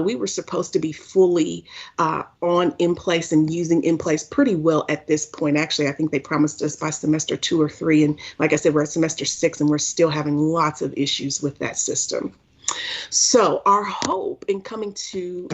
We were supposed to be fully on in place and using in place pretty well at this point. Actually, I think they promised us by semester 2 or 3. And like I said, we're at semester 6 and we're still having lots of issues with that system. So our hope in coming to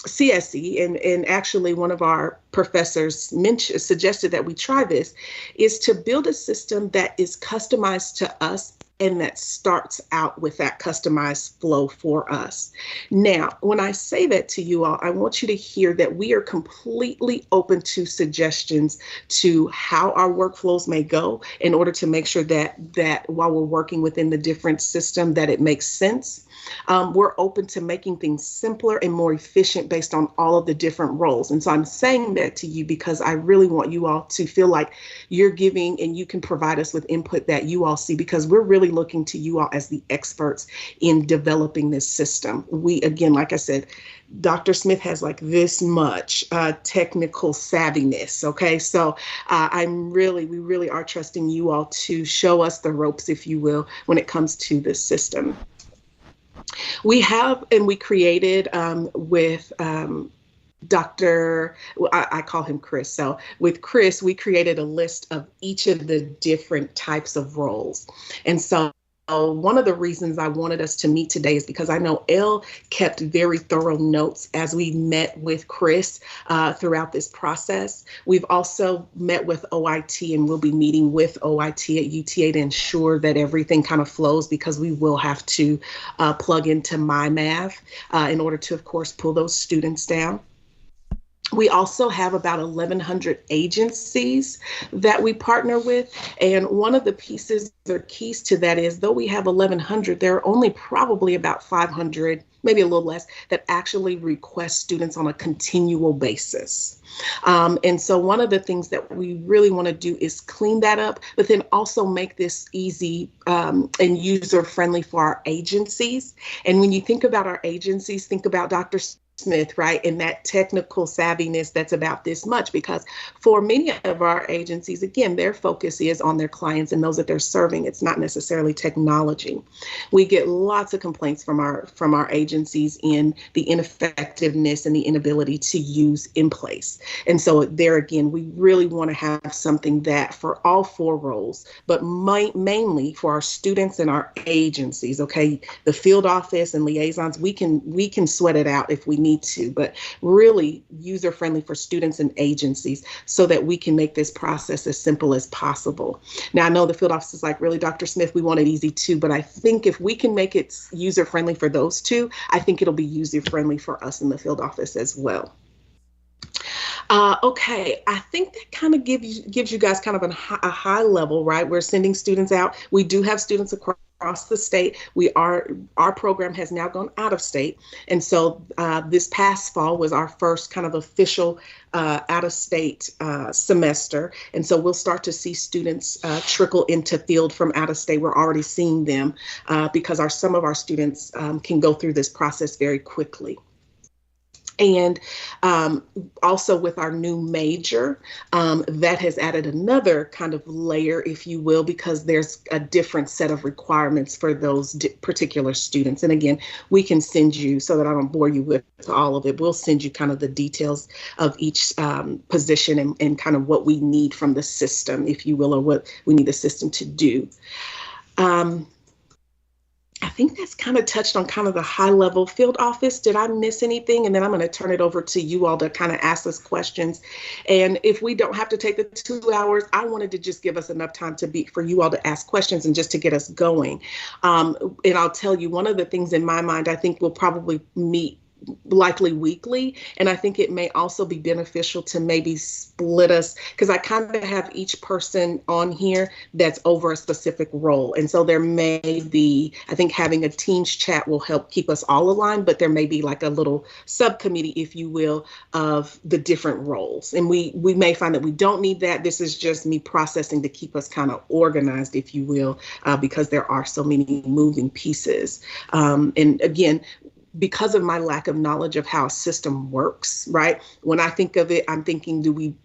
CSE, and actually one of our professors suggested that we try this, is to build a system that is customized to us and that starts out with that customized flow for us. Now, when I say that to you all, I want you to hear that we are completely open to suggestions to how our workflows may go in order to make sure that while we're working within the different system, that it makes sense. We're open to making things simpler and more efficient based on all of the different roles. And so I'm saying that to you because I really want you all to feel like you're giving and you can provide us with input that you all see, because we're really looking to you all as the experts in developing this system. We, again, like I said, Dr. Smith has like this much technical savviness. Okay, so we really are trusting you all to show us the ropes, if you will, when it comes to this system. We created with I call him Chris. So with Chris, we created a list of each of the different types of roles. And so one of the reasons I wanted us to meet today is because I know Elle kept very thorough notes as we met with Chris throughout this process. We've also met with OIT, and we'll be meeting with OIT at UTA to ensure that everything kind of flows, because we will have to plug into MyMath in order to, of course, pull those students down. We also have about 1,100 agencies that we partner with. And one of the pieces or keys to that is, though we have 1,100, there are only probably about 500, maybe a little less, that actually request students on a continual basis. And so one of the things that we really want to do is clean that up, but then also make this easy and user friendly for our agencies. And when you think about our agencies, think about Dr. Smith, right? And that technical savviness that's about this much, because for many of our agencies, again, their focus is on their clients and those that they're serving. It's not necessarily technology. We get lots of complaints from our agencies in the ineffectiveness and the inability to use in place. And so there again, we really want to have something that for all 4 roles, but mainly for our students and our agencies, okay, the field office and liaisons, we can sweat it out if we need to, but really user friendly for students and agencies so that we can make this process as simple as possible. Now, I know the field office is like, really, Dr. Smith, we want it easy too, but I think if we can make it user friendly for those two, I think it'll be user friendly for us in the field office as well. Okay, I think that kind of gives you guys kind of a high level, right? We're sending students out. We do have students across the state. Our program has now gone out of state. And so this past fall was our first kind of official out of state semester. And so we'll start to see students trickle into field from out of state. We're already seeing them because some of our students can go through this process very quickly. And also with our new major, that has added another kind of layer, if you will, because there's a different set of requirements for those particular students. And again, we can send you, so that I don't bore you with all of it, we'll send you kind of the details of each position and kind of what we need from the system, if you will, or what we need the system to do. I think that's kind of touched on kind of the high level. Field office, did I miss anything? And then I'm going to turn it over to you all to kind of ask us questions. And if we don't have to take the 2 hours, I wanted to just give us enough time for you all to ask questions and just to get us going. And I'll tell you, one of the things in my mind, I think we'll probably meet likely weekly. And I think it may also be beneficial to maybe split us, because I kind of have each person on here that's over a specific role. And so there may be, I think having a Teams chat will help keep us all aligned, but there may be like a little subcommittee, if you will, of the different roles. And we may find that we don't need that. This is just me processing to keep us kind of organized, if you will, because there are so many moving pieces. And again, because of my lack of knowledge of how a system works, right? When I think of it, I'm thinking, do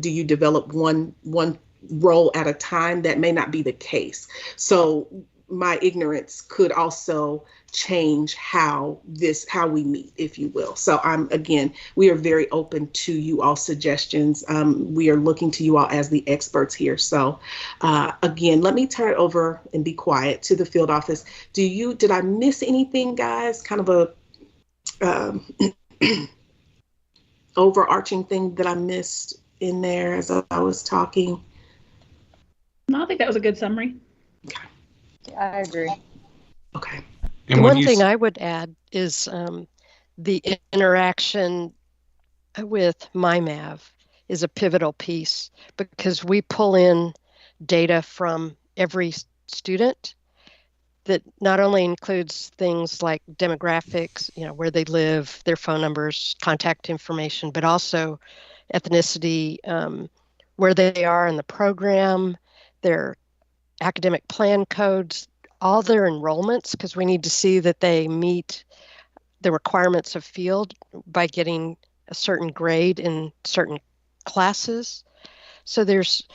you develop one role at a time? That may not be the case. So my ignorance could also change how we meet, if you will. So again, we are very open to you all suggestions. We are looking to you all as the experts here. So again, let me turn it over and be quiet to the field office. Did I miss anything, guys? Kind of a overarching thing that I missed in there as I was talking? No, I think that was a good summary. Okay. I agree. Okay. And one thing I would add is the interaction with MyMav is a pivotal piece, because we pull in data from every student that not only includes things like demographics, where they live, their phone numbers, contact information, but also ethnicity, where they are in the program, their academic plan codes, all their enrollments, because we need to see that they meet the requirements of field by getting a certain grade in certain classes. So there's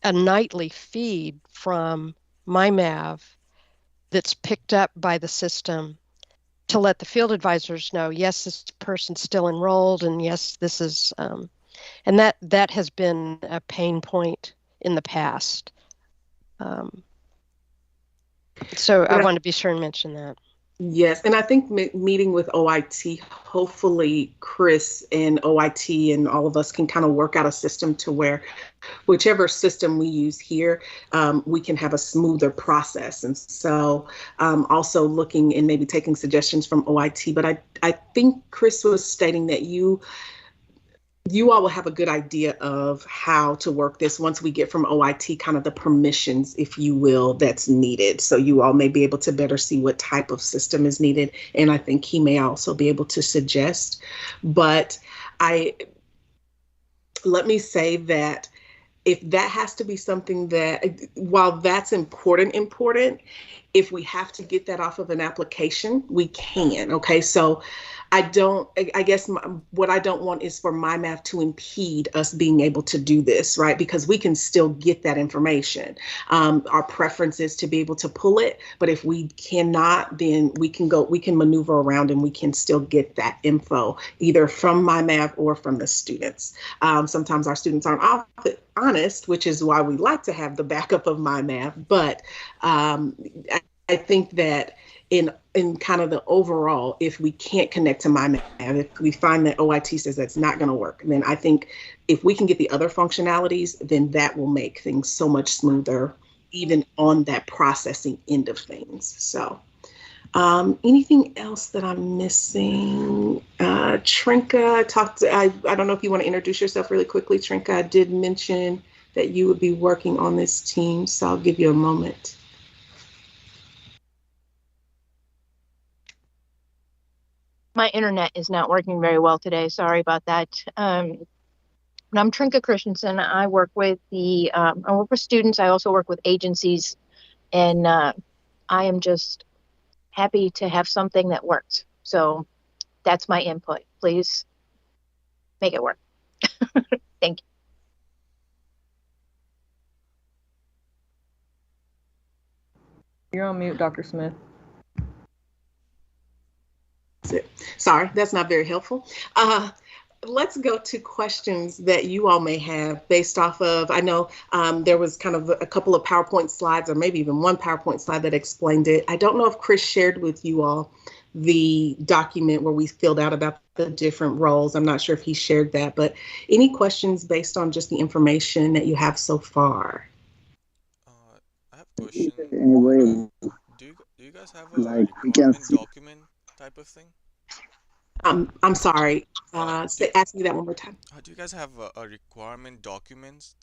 a nightly feed from MyMav that's picked up by the system to let the field advisors know, yes, this person's still enrolled, and yes, this is, and that has been a pain point in the past. So I want to be sure and mention that. Yes, and I think meeting with OIT, hopefully Chris and OIT and all of us can kind of work out a system to where whichever system we use here, we can have a smoother process. And so also looking and maybe taking suggestions from OIT. But I think Chris was stating that you all will have a good idea of how to work this once we get from OIT kind of the permissions, if you will, that's needed. So you all may be able to better see what type of system is needed. And I think he may also be able to suggest. But let me say that if that has to be something that, while that's important, if we have to get that off of an application, we can. Okay, so I guess what I don't want is for MyMav to impede us being able to do this, right? Because we can still get that information. Our preference is to be able to pull it, but if we cannot, then we can maneuver around and we can still get that info either from MyMav or from the students. Sometimes our students aren't honest, which is why we like to have the backup of MyMav. But I think that in kind of the overall, if we can't connect to MyMav, if we find that OIT says that's not going to work, then I think if we can get the other functionalities, then that will make things so much smoother, even on that processing end of things. So anything else that I'm missing? Trinka, I don't know if you want to introduce yourself really quickly. Trinka, I did mention that you would be working on this team, so I'll give you a moment. My internet is not working very well today. Sorry about that. I'm Trinka Christensen. I work with students. I also work with agencies, and I am just happy to have something that works. So that's my input. Please make it work. Thank you. You're on mute, Dr. Smith. Sorry, that's not very helpful. Let's go to questions that you all may have based off of, I know there was kind of a couple of PowerPoint slides, or maybe even one PowerPoint slide that explained it. I don't know if Chris shared with you all the document where we filled out about the different roles. I'm not sure if he shared that, but any questions based on just the information that you have so far? I have a question. Anyway, Do you guys have a requirement document type of thing? I'm sorry. Ask me that one more time. Do you guys have a requirement documents,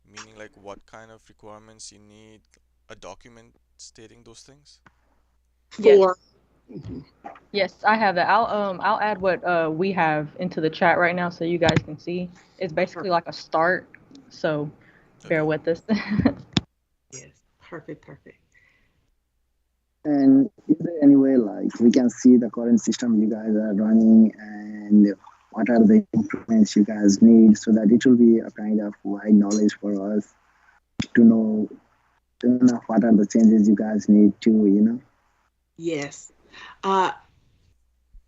meaning like what kind of requirements you need, a document stating those things? For Yes, I have that. I'll add what we have into the chat right now so you guys can see. It's basically like a start, so bear with us. Yes, perfect. and is there any way like we can see the current system you guys are running and what are the improvements you guys need, so that it will be a kind of wide knowledge for us to know what are the changes you guys need to, Yes. Uh,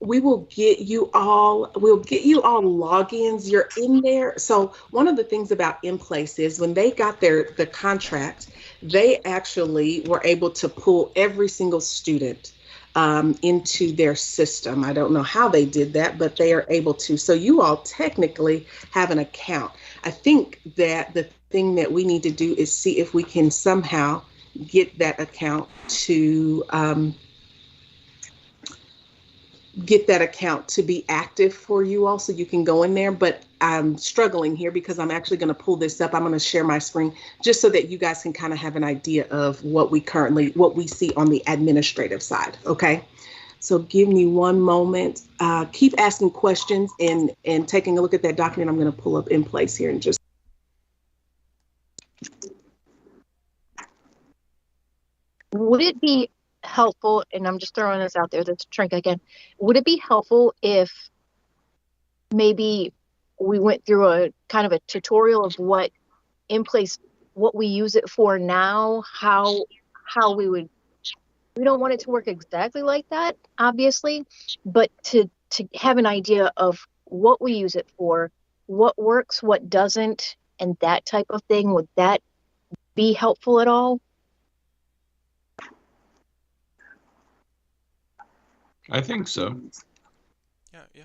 we will get you all, we'll get you all logins. You're in there. So one of the things about In Place is when they got the contract, they actually were able to pull every single student into their system. I don't know how they did that, but they are able to. So you all technically have an account. I think that the thing that we need to do is see if we can somehow get that account to be active for you all so you can go in there. But I'm struggling here because I'm actually going to pull this up. I'm going to share my screen just so that you guys can kind of have an idea of what we see on the administrative side. Okay. So give me one moment. Keep asking questions and taking a look at that document. I'm going to pull up In Place here and just. Would it be helpful, and I'm just throwing this out there, this Trinka again, would it be helpful if maybe we went through a kind of a tutorial of what In Place, what we use it for now, how we don't want it to work exactly like that, obviously, but to have an idea of what we use it for, what works, what doesn't, and that type of thing. Would that be helpful at all? I think so. Yeah.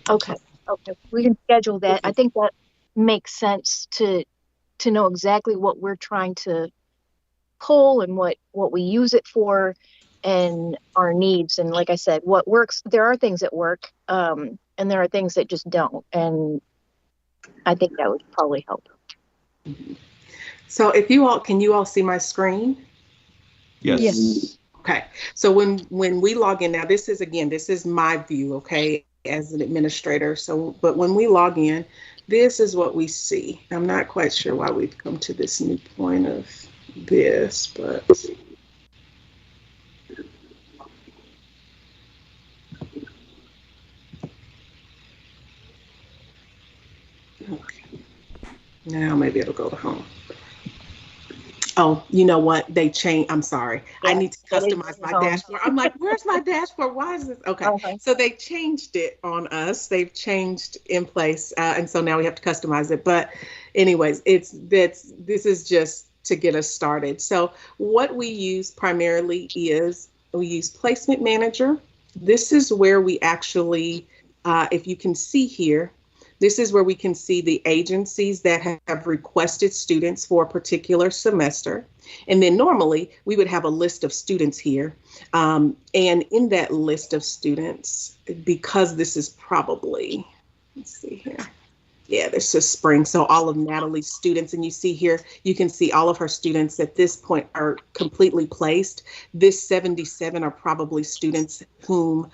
Okay. We can schedule that. I think that makes sense to know exactly what we're trying to pull and what we use it for and our needs. And like I said, what works, there are things that work, and there are things that just don't. And I think that would probably help. So can you all see my screen? Yes. Okay, so when we log in now, this is my view, okay, as an administrator. So, but when we log in, this is what we see. I'm not quite sure why we've come to this new point of this, but okay. Now maybe it'll go to home. Oh, you know what? They changed. I'm sorry. Yeah, I need to customize my dashboard. I'm like, where's my dashboard? Why is this? Okay. So they changed it on us. They've changed In Place. And so now we have to customize it. But anyways, this is just to get us started. So what we use primarily is we use Placement Manager. This is where we actually, if you can see here, this is where we can see the agencies that have requested students for a particular semester. And then normally we would have a list of students here. And in that list of students, because this is probably, let's see here. Yeah, this is spring. So all of Natalie's students, and you see here, you can see all of her students at this point are completely placed. This 77 are probably students whom,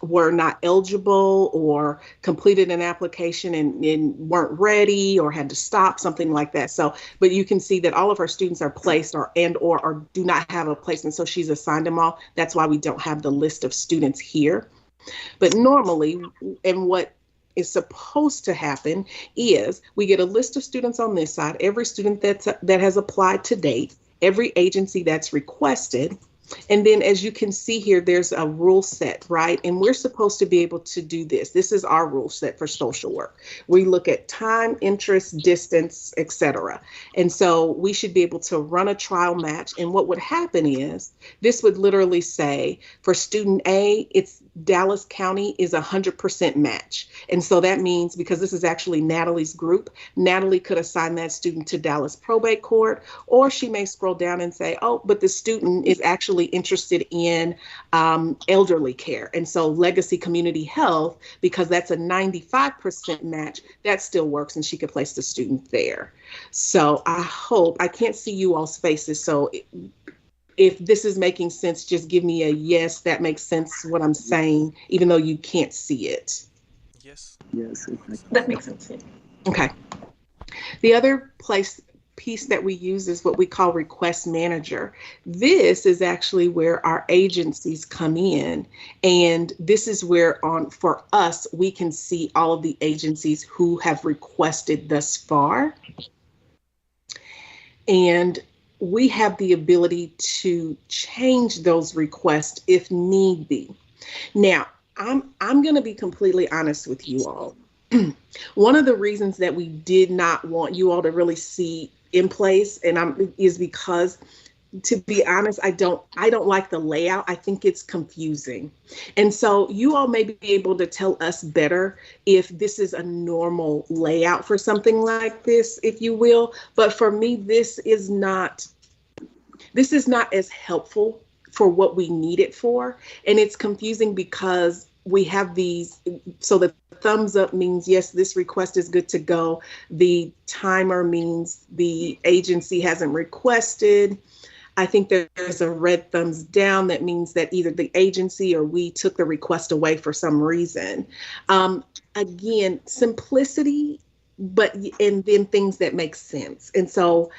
were not eligible or completed an application and weren't ready or had to stop, something like that. So, but you can see that all of our students are placed or do not have a placement. So she's assigned them all. That's why we don't have the list of students here. But normally, and what is supposed to happen is we get a list of students on this side, every student that has applied to date, every agency that's requested. And then as you can see here, there's a rule set, right? And we're supposed to be able to do this. This is our rule set for social work. We look at time, interest, distance, etc. And so we should be able to run a trial match. And what would happen is this would literally say for student A, it's Dallas County is 100% match. And so that means, because this is actually Natalie's group, Natalie could assign that student to Dallas Probate Court, or she may scroll down and say, oh, but the student is actually interested in elderly care. And so Legacy Community Health, because that's a 95% match, that still works and she could place the student there. So I can't see you all's faces. So if this is making sense, just give me a yes, that makes sense what I'm saying, even though you can't see it. Yes. Yes. That makes sense. Okay. The other piece that we use is what we call Request Manager. This is actually where our agencies come in. And this is where for us, we can see all of the agencies who have requested thus far. And we have the ability to change those requests if need be. Now, I'm going to be completely honest with you all. One of the reasons that we did not want you all to really see in place is because, to be honest, I don't like the layout. I think it's confusing. And so you all may be able to tell us better if this is a normal layout for something like this, if you will. But for me, this is not as helpful for what we need it for. And it's confusing because we have these, so the thumbs up means, yes, this request is good to go. The timer means the agency hasn't requested. I think there's a red thumbs down that means that either the agency or we took the request away for some reason. Again, simplicity, and then things that make sense. And so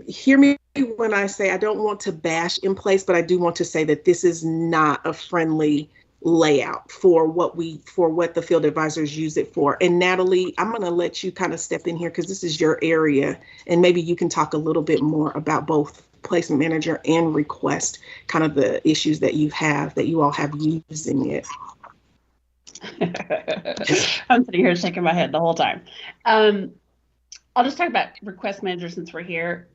hear me when I say I don't want to bash in place, but I do want to say that this is not a friendly layout for what the field advisors use it for. And Natalie, I'm going to let you kind of step in here because this is your area, and maybe you can talk a little bit more about both placement manager and request, kind of the issues that you all have using it. I'm sitting here shaking my head the whole time. I'll just talk about request manager since we're here.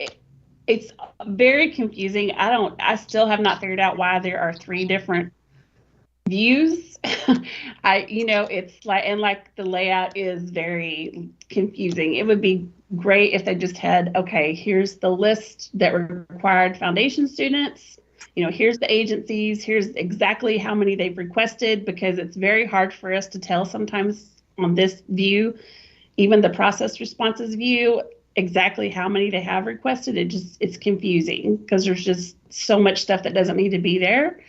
It's very confusing. I still have not figured out why there are 3 different views. It's like the layout is very confusing. It would be great if they just had, okay, here's the list that required foundation students. Here's the agencies, here's exactly how many they've requested, because it's very hard for us to tell sometimes on this view, even the process responses view, exactly how many they have requested. It's confusing because there's just so much stuff that doesn't need to be there.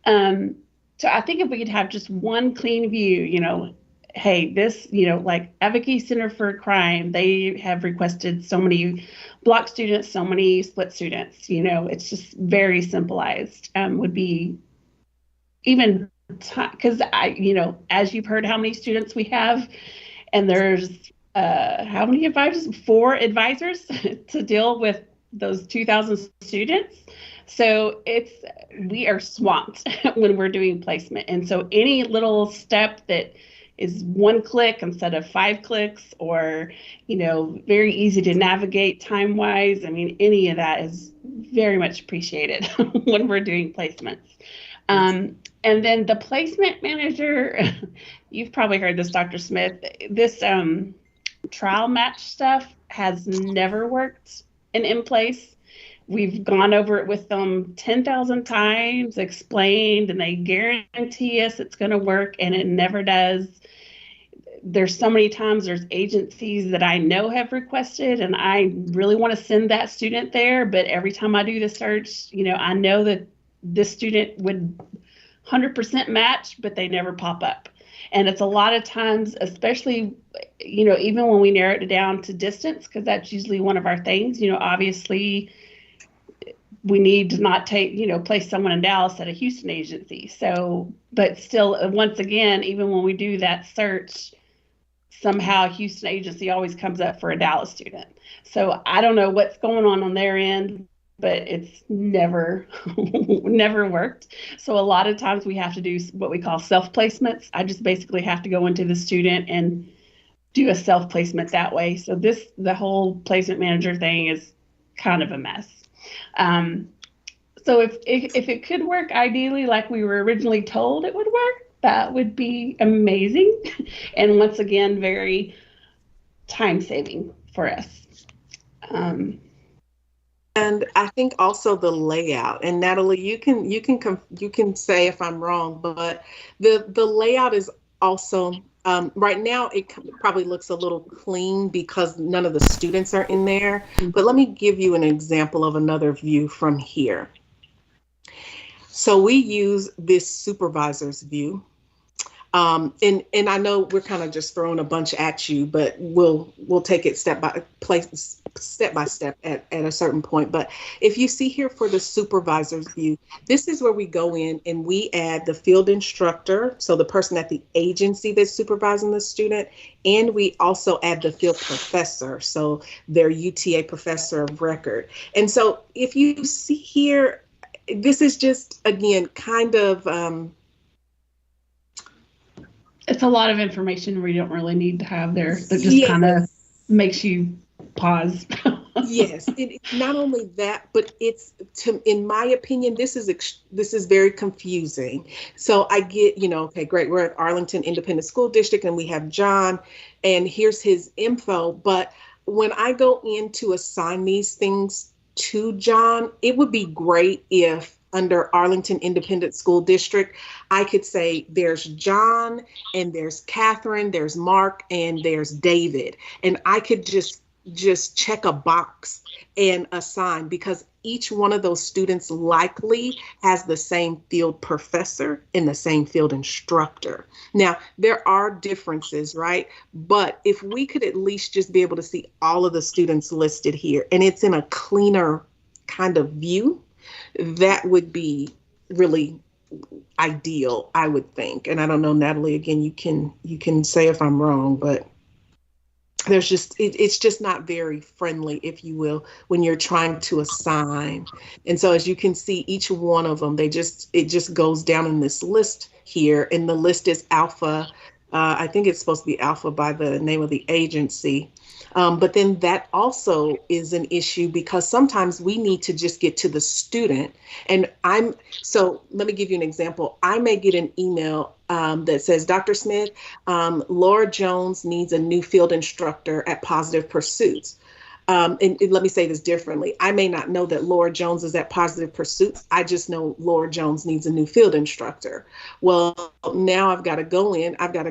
So I think if we could have just one clean view, hey, this, like Advocacy Center for Crime, they have requested so many block students, so many split students, it's just very simplified, would be even, because as you've heard how many students we have, and there's how many advisors? 4 advisors to deal with those 2,000 students. So we are swamped when we're doing placement. And so any little step that is 1 click instead of 5 clicks, or, very easy to navigate time-wise, any of that is very much appreciated when we're doing placements. And then the placement manager, you've probably heard this, Dr. Smith, this trial match stuff has never worked in place. We've gone over it with them 10,000 times, explained, and they guarantee us it's going to work, and it never does. There's so many times there's agencies that I know have requested, and I really want to send that student there, but every time I do the search, I know that this student would 100% match, but they never pop up. And it's a lot of times, especially, even when we narrow it down to distance, because that's usually one of our things, obviously we need to not place someone in Dallas at a Houston agency. So, but still, once again, even when we do that search, somehow Houston agency always comes up for a Dallas student. So I don't know what's going on their end, but it's never worked. So a lot of times we have to do what we call self-placements. I just basically have to go into the student and do a self-placement that way. So the whole placement manager thing is kind of a mess. So if it could work ideally like we were originally told it would work, that would be amazing. And once again, very time-saving for us. And I think also the layout, and Natalie, you can say if I'm wrong, but the layout is also, right now it probably looks a little clean because none of the students are in there. But let me give you an example of another view from here. So we use this supervisor's view. And I know we're kind of just throwing a bunch at you, but we'll take it step by step at a certain point. But if you see here for the supervisor's view, this is where we go in and we add the field instructor, so the person at the agency that's supervising the student, and we also add the field professor, so their UTA professor of record. And so if you see here, this is just, again, kind of it's a lot of information we don't really need to have there. That just kind of makes you pause. Yes, it's not only that, but it's, in my opinion, this is very confusing. So I get, okay, great, we're at Arlington Independent School District and we have John, and here's his info. But when I go in to assign these things to John, it would be great if under Arlington Independent School District, I could say there's John and there's Catherine, there's Mark, and there's David. And I could just check a box and assign, because each one of those students likely has the same field professor and the same field instructor. Now, there are differences, right? But if we could at least just be able to see all of the students listed here, and it's in a cleaner kind of view, that would be really ideal, I would think. And I don't know, Natalie, again, you can say if I'm wrong, but there's just, it's just not very friendly, if you will, when you're trying to assign. And so as you can see, each one of them, it just goes down in this list here, and the list is alpha. I think it's supposed to be alpha by the name of the agency. But then that also is an issue, because sometimes we need to just get to the student. And so let me give you an example. I may get an email that says, Dr. Smith, Laura Jones needs a new field instructor at Positive Pursuits. And let me say this differently. I may not know that Laura Jones is at Positive Pursuits. I just know Laura Jones needs a new field instructor. Well, now I've got to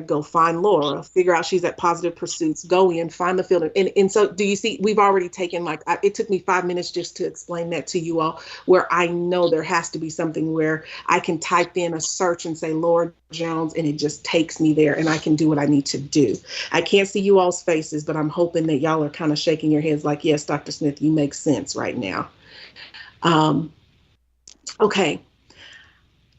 go find Laura, figure out she's at Positive Pursuits, go in, find the field. And so do you see, we've already taken, it took me 5 minutes just to explain that to you all, where I know there has to be something where I can type in a search and say Laura Jones, and it just takes me there and I can do what I need to do. I can't see you all's faces, but I'm hoping that y'all are kind of shaking your heads like, yes, Dr. Smith, you make sense right now. Okay.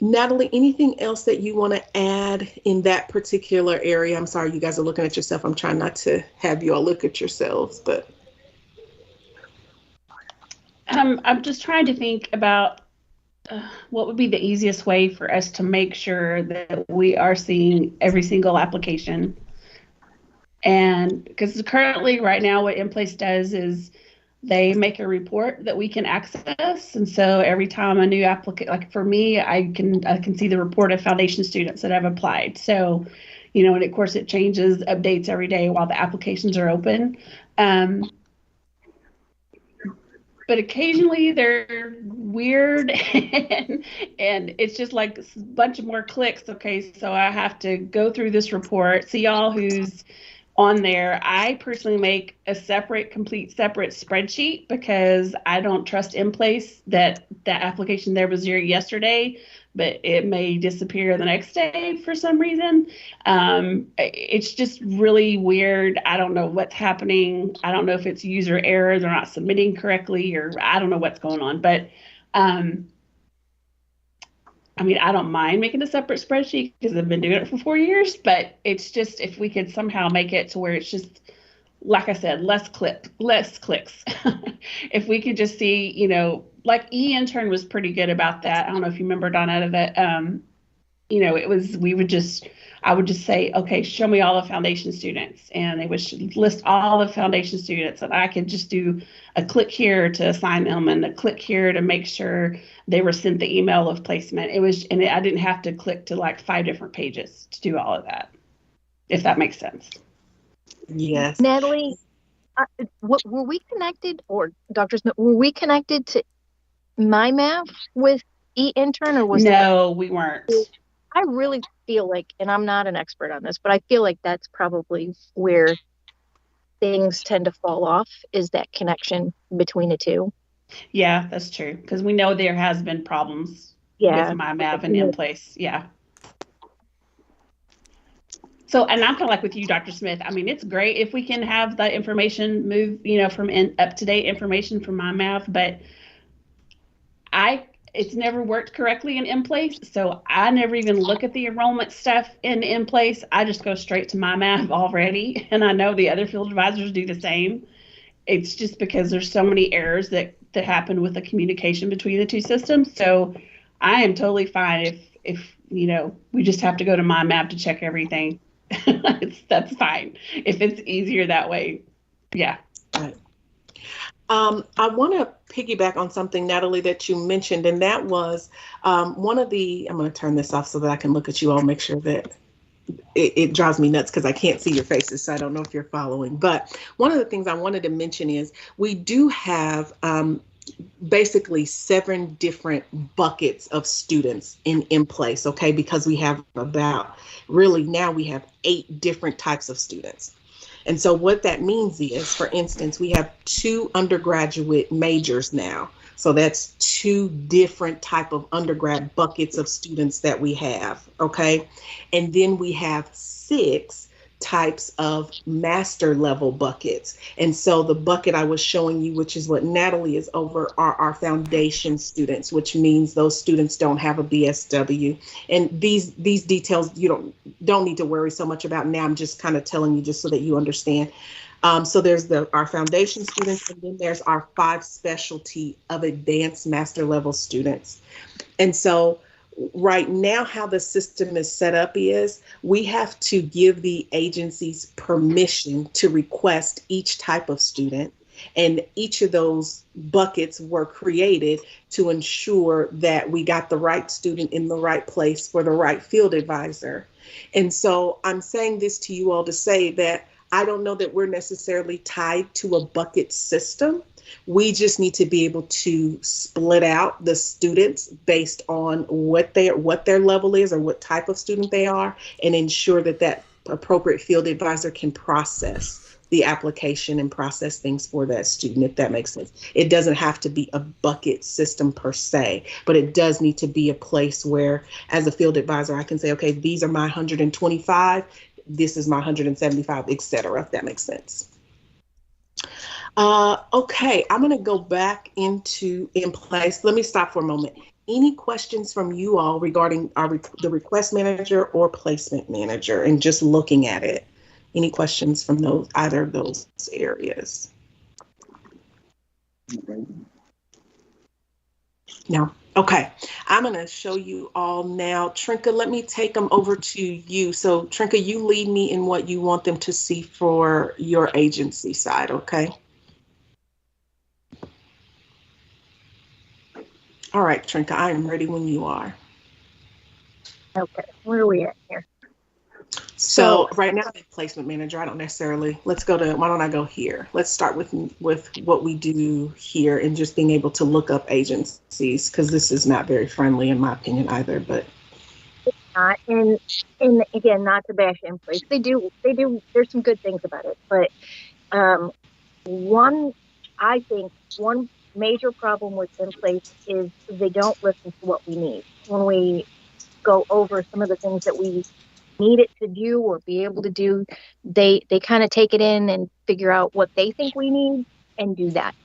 Natalie, anything else that you want to add in that particular area? I'm sorry, you guys are looking at yourself. I'm trying not to have you all look at yourselves, but. I'm just trying to think about what would be the easiest way for us to make sure that we are seeing every single application. And because currently right now what InPlace does is they make a report that we can access. And so every time a new applicant, like for me, I can see the report of foundation students that have applied. So, and of course it changes, updates every day while the applications are open. But occasionally they're weird and it's just like a bunch of more clicks. Okay, so I have to go through this report, see all who's on there. I personally make a complete separate spreadsheet, because I don't trust InPlace that application there was here yesterday, but it may disappear the next day for some reason. It's just really weird. I don't know what's happening. I don't know if it's user error, they're not submitting correctly, or I don't know what's going on. But I don't mind making a separate spreadsheet because I've been doing it for 4 years, but it's just, if we could somehow make it to where it's just, like I said, less clicks. If we could just see, like eIntern was pretty good about that. I don't know if you remember, Donna, that, I would just say, okay, show me all the foundation students, and they would list all the foundation students, and I could just do a click here to assign them and a click here to make sure they were sent the email of placement. I didn't have to click to like 5 different pages to do all of that, if that makes sense. Yes. Natalie, were we connected, or Dr. Smith, were we connected to MyMav with eIntern, or was No, we weren't. I really feel like, and I'm not an expert on this, but I feel like that's probably where things tend to fall off, is that connection between the two. Yeah, that's true, because we know there has been problems with MyMav and InPlace. Yeah. So, and I'm kind of like with you, Dr. Smith. I mean, it's great if we can have the information move, from up to date information from MyMath, but it's never worked correctly in place. So I never even look at the enrollment stuff in place. I just go straight to MyMath already. And I know the other field advisors do the same. It's just because there's so many errors that happen with the communication between the two systems. So I am totally fine if we just have to go to MyMath to check everything. That's fine. If it's easier that way. Yeah. Right. I want to piggyback on something, Natalie, that you mentioned, and that was I'm going to turn this off so that I can look at you all, make sure that it drives me nuts because I can't see your faces, so I don't know if you're following. But one of the things I wanted to mention is we do have basically 7 different buckets of students in place, okay? Because we have now we have 8 different types of students. And so what that means is, for instance, we have 2 undergraduate majors now. So that's 2 different type of undergrad buckets of students that we have, okay? And then we have 6 types of master level buckets. And so the bucket I was showing you, which is what Natalie is over, are our foundation students, which means those students don't have a BSW. And these details you don't need to worry so much about now. I'm just kind of telling you just so that you understand. So there's our foundation students, and then there's our 5 specialty of advanced master level students. And so right now, how the system is set up is we have to give the agencies permission to request each type of student. And each of those buckets were created to ensure that we got the right student in the right place for the right field advisor. And so I'm saying this to you all to say that I don't know that we're necessarily tied to a bucket system. We just need to be able to split out the students based on what their level is or what type of student they are, and ensure that appropriate field advisor can process the application and process things for that student, if that makes sense. It doesn't have to be a bucket system per se, but it does need to be a place where, as a field advisor, I can say, okay, these are my 125, this is my 175, et cetera, if that makes sense. Okay, I'm going to go back in place. Let me stop for a moment. Any questions from you all regarding the request manager or placement manager and just looking at it? Any questions from either of those areas? No. Okay, I'm going to show you all now. Trinka, let me take them over to you. So Trinka, you lead me in what you want them to see for your agency side, okay? All right, Trinka, I am ready when you are. Okay, where are we at here? So right now, the placement manager, I don't necessarily, why don't I go here? Let's start with what we do here and just being able to look up agencies, because this is not very friendly in my opinion either, but. It's not, and again, not to bash in place. They do, there's some good things about it, but one major problem with in place is they don't listen to what we need. When we go over some of the things that we need it to do or be able to do, they kind of take it in and figure out what they think we need and do that.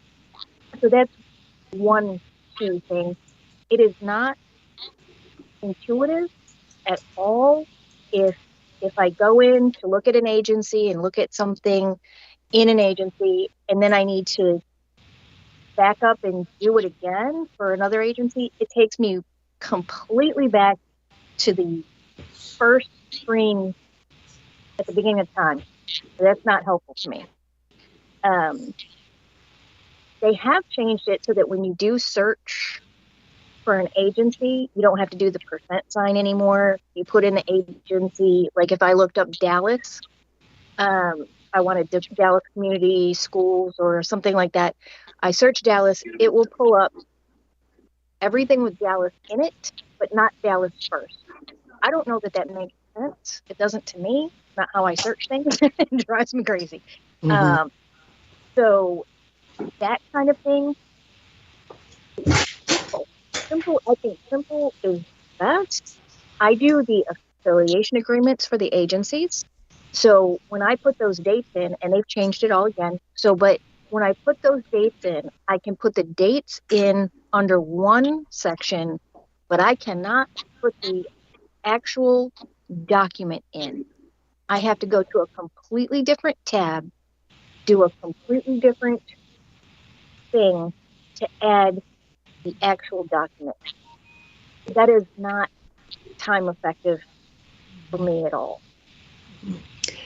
So that's one key thing. It is not intuitive at all. If I go in to look at an agency and look at something in an agency, and then I need to back up and do it again for another agency, it takes me completely back to the first screen at the beginning of time. That's not helpful to me. They have changed it so that when you do search for an agency, you don't have to do the % sign anymore. You put in the agency, like if I looked up Dallas, I wanted Dallas Community Schools or something like that. I search Dallas, it will pull up everything with Dallas in it, but not Dallas first. I don't know that makes sense. It doesn't to me. Not how I search things. It drives me crazy. Mm-hmm. So that kind of thing, simple. I think simple is best. I do the affiliation agreements for the agencies. So when I put those dates in, and they've changed it all again. So, but when I put those dates in, I can put the dates in under one section, but I cannot put the actual document in. I have to go to a completely different tab, do a completely different thing to add the actual document. That is not time effective for me at all. And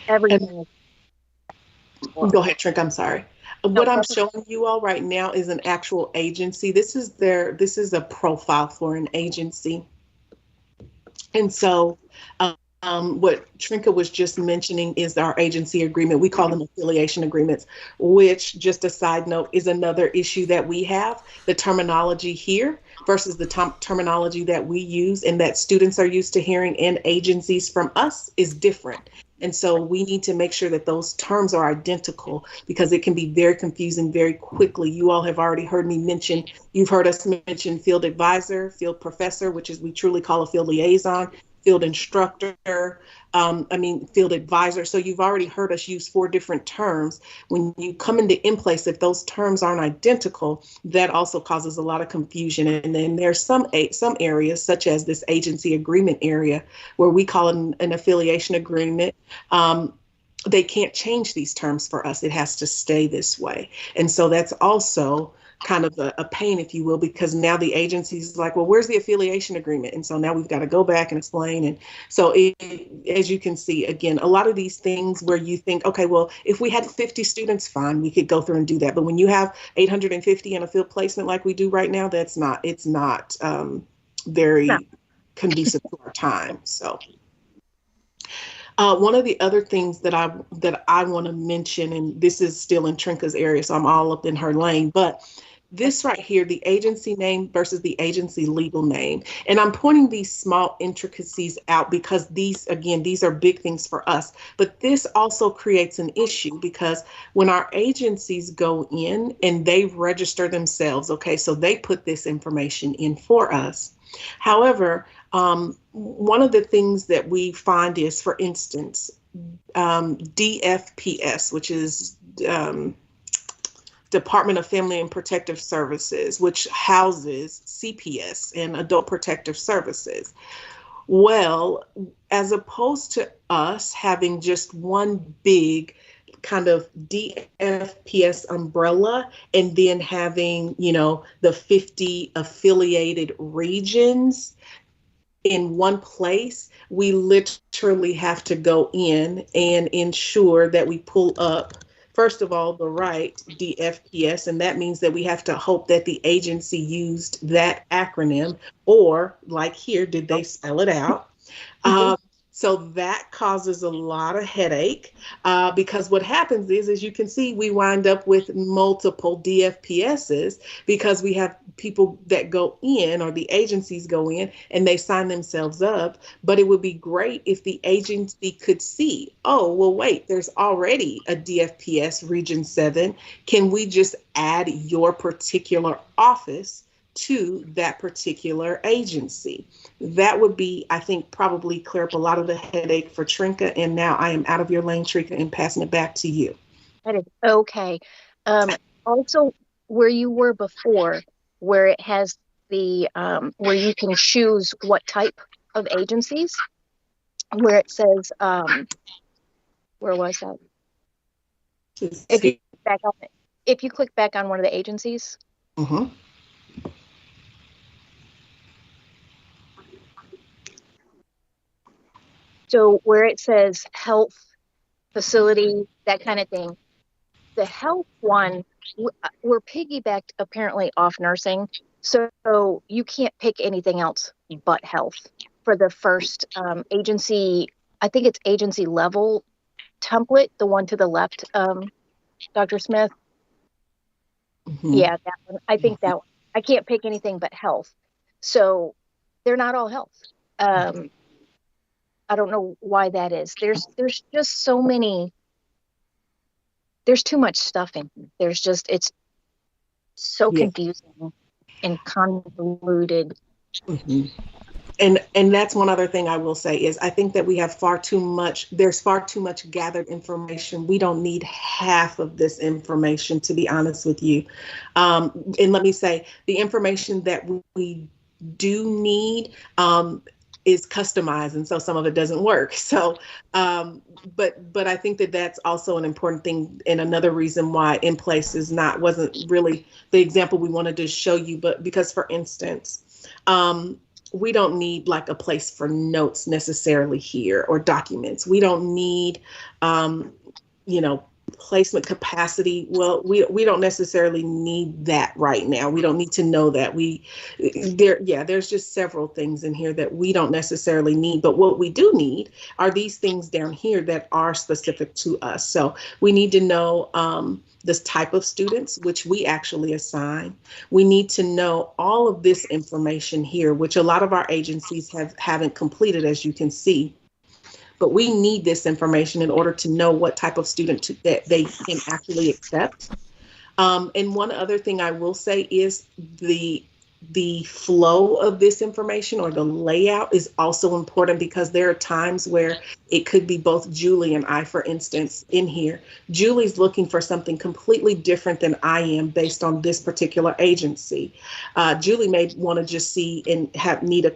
Everything is go ahead, Trink. I'm sorry. no, What I'm showing you all right now is an actual agency. This is a profile for an agency. And so what Trinka was just mentioning is our agency agreement. We call them affiliation agreements, which, just a side note, is another issue that we have. The terminology here versus the terminology that we use and that students are used to hearing in agencies from us is different. And so we need to make sure that those terms are identical because it can be very confusing very quickly. You all have already heard me mention, you've heard us mention field advisor, field professor, which is we truly call a field liaison, field instructor, field advisor. So you've already heard us use 4 different terms. When you come into in place, if those terms aren't identical, that also causes a lot of confusion. And then there's some areas, such as this agency agreement area, where we call it an affiliation agreement. They can't change these terms for us. It has to stay this way. And so that's also kind of a pain, if you will, because now the agency's like, well, where's the affiliation agreement? And so now we've got to go back and explain. And so as you can see, again, a lot of these things where you think, okay, well, if we had 50 students, fine, we could go through and do that. But when you have 850 in a field placement like we do right now, it's not very conducive to our time. So one of the other things that I want to mention, and this is still in Trinka's area, so I'm all up in her lane, but this right here, the agency name versus the agency legal name. And I'm pointing these small intricacies out because these are big things for us. But this also creates an issue because when our agencies go in and they register themselves, okay, so they put this information in for us. However, one of the things that we find is, for instance, DFPS, which is Department of Family and Protective Services, which houses CPS and Adult Protective Services. Well, as opposed to us having just one big kind of DFPS umbrella and then having, the 50 affiliated regions in one place, we literally have to go in and ensure that we pull up, first of all, the right DFPS, and that means that we have to hope that the agency used that acronym, or like here, did they spell it out? So that causes a lot of headache because what happens is, as you can see, we wind up with multiple DFPSs because we have people that go in, or the agencies go in and they sign themselves up. But it would be great if the agency could see, oh, well, wait, there's already a DFPS Region 7. Can we just add your particular office to that particular agency? That would be, I think, probably clear up a lot of the headache for Trinka. And now I am out of your lane, Trinka, and passing it back to you. that is okay. Also, where you were before, where it has the where you can choose what type of agencies, where it says where was that? If you click back on one of the agencies. Mm-hmm. So where it says health facility, that kind of thing, the health one, we're piggybacked apparently off nursing. So you can't pick anything else but health for the first agency. I think it's agency level template, the one to the left, Dr. Smith. Mm-hmm. Yeah, that one. I think that one. I can't pick anything but health. So they're not all health. I don't know why that is. There's just so many. There's too much stuff in here. It's so confusing and convoluted. Mm-hmm. And that's one other thing I will say is I think that we have there's far too much gathered information. We don't need half of this information, to be honest with you. And let me say, the information that we do need is customized, and so some of it doesn't work. So, but I think that that's also an important thing, and another reason why In Place wasn't really the example we wanted to show you. But because, for instance, we don't need like a place for notes necessarily here or documents. We don't need, you know, placement capacity. Well, we don't necessarily need that right now. We don't need to know that. There's just several things in here that we don't necessarily need. But what we do need are these things down here that are specific to us. So we need to know this type of students, which we actually assign. We need to know all of this information here, which a lot of our agencies haven't completed, as you can see. But we need this information in order to know what type of student that they can actually accept. And one other thing I will say is the flow of this information, or the layout, is also important, because there are times where it could be both Julie and I, for instance, in here. Julie's looking for something completely different than I am based on this particular agency. Julie may want to just see and need a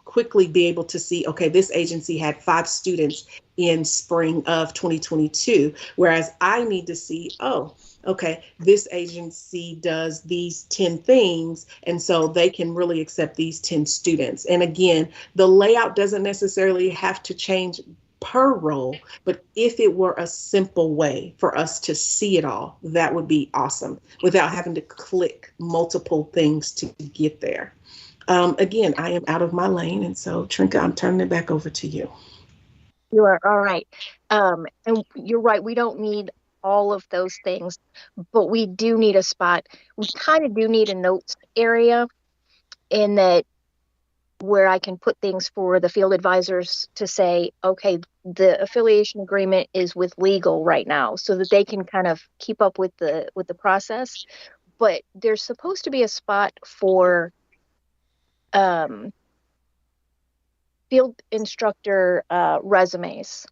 quickly be able to see, okay, this agency had 5 students in spring of 2022, whereas I need to see, oh, okay, this agency does these 10 things, and so they can really accept these 10 students. And again, the layout doesn't necessarily have to change per role, but if it were a simple way for us to see it all, that would be awesome, without having to click multiple things to get there. Again, I am out of my lane, and so Trinka, I'm turning it back over to you. You are all right. And you're right. We don't need all of those things, but we do need a spot. We kind of do need a notes area, in that where I can put things for the field advisors to say, okay, the affiliation agreement is with legal right now, so that they can kind of keep up with the process. But there's supposed to be a spot for field instructor resumes,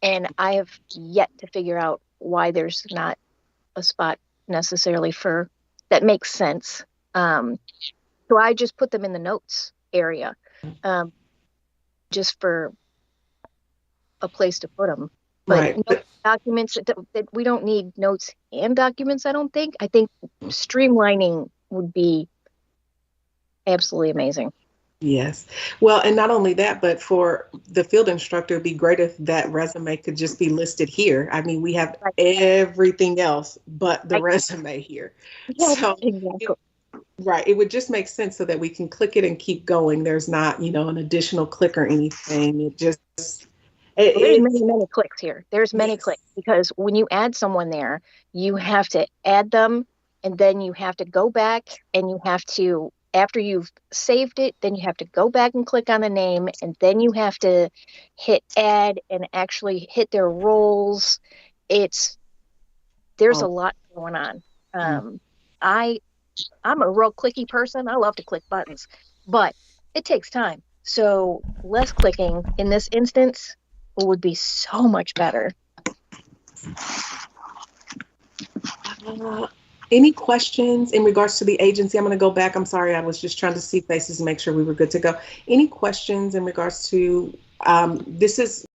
and I have yet to figure out why there's not a spot necessarily for that makes sense. So I just put them in the notes area, just for a place to put them. But right. Documents that we don't need notes and documents. I don't think. I think streamlining would be absolutely amazing. Yes. Well, and not only that, but for the field instructor, it'd be great if that resume could just be listed here. I mean, we have everything else but the resume here. Yeah, so exactly. It would just make sense so that we can click it and keep going. There's not, an additional click or anything. It just there's many clicks here. There's many clicks, because when you add someone there, you have to add them, and then you have to go back, and you have to, after you've saved it, then you have to go back and click on the name, and then you have to hit add and actually hit their roles. There's a lot going on. I'm a real clicky person. I love to click buttons, but it takes time. So less clicking in this instance would be so much better. Any questions in regards to the agency? I'm going to go back. I'm sorry. I was just trying to see faces and make sure we were good to go. Any questions in regards to, this is,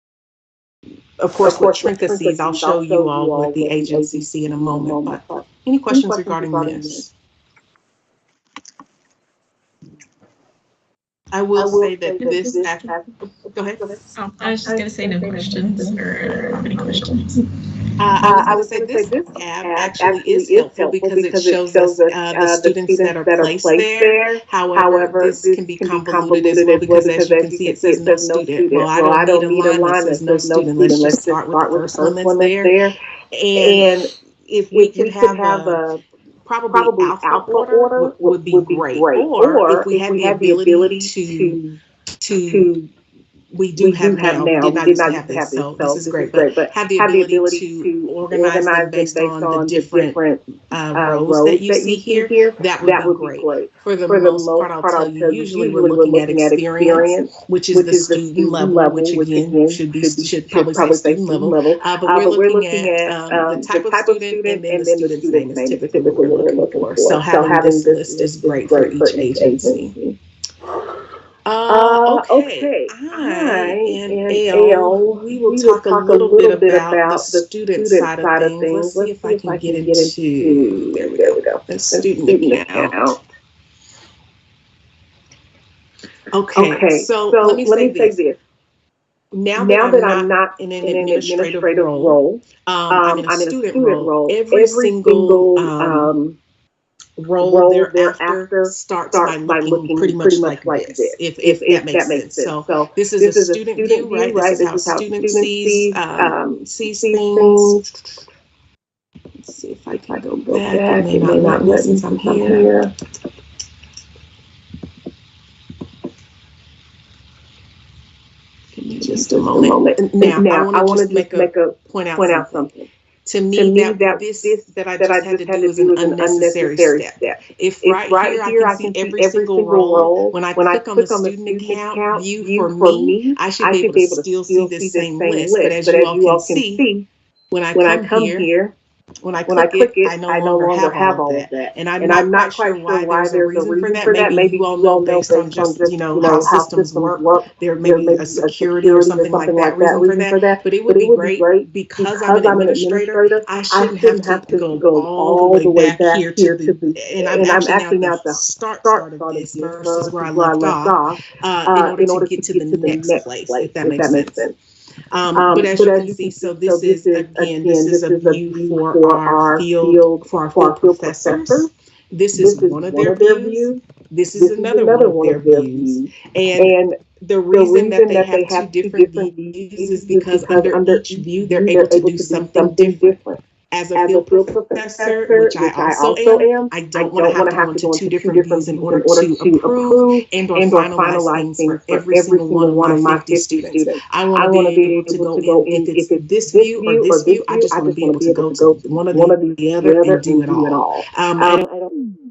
of course, what Trinka sees. I'll show you all what the agency see in a moment, but any questions regarding this? I will say that this actually, go ahead. Oh, I was just going to say no questions or any questions. I was going to say this tab actually is helpful because it shows us the students that are placed there. However, this can be convoluted as well because, as you can see, it says no student. Well, I don't need a line that says no student. Let's just start with the first one that's there. And if we could have a probably alpha order would be great. Or if we had the ability to we do have now. We did not used to have this, so this is great. But have the ability to organize them based on the different rows that you see here. That would be great. For the most part, I'll tell you, usually we're looking at experience, which is the student level, which again should probably say student level. But we're looking at the type of student, and then the student's name is typically what we're looking for. So having this list is great for each agency. Okay. I and Elle, we will talk a little bit about the student side of things. Let's see if I can get into, there we go, the student account. Okay, so let me say this. Now that I'm not in an administrative role, I'm in a student role. Every single role thereafter starts by looking pretty much like this, if that makes sense. So this is a student view, right? This is how student sees things. Let's see if I can go back. It may not let me since I'm here. Give me just a moment. Now I want to just point out something. To me, that I just had to do is an unnecessary step. If right here I can see every single role, when I click on the student account view for me, I should be able to still see this same list. But as you all can see, when I come here, when I click it, I no longer have all of that. And I'm not quite sure why there's a reason for that. Maybe you all know based on just, how systems work. There may be a security or something like that reason for that. But it would be great because I'm an administrator, I shouldn't have to go all the way back here to the, and I'm actually now at the start of this versus where I left off in order to get to the next place, if that makes sense. But as you can see, so this is a view for our field professors. This is one of their views. This is another one of their views. And the reason that they have two different views is because under each view, they're able to do something different. As a field professor, which I also am, I don't want to have to go into two different views in order to approve and or finalize things for every single one of my 50 students. I want to be able to go in, if it's this view or this view, I just want to be able to go to one or the other and do it all. I don't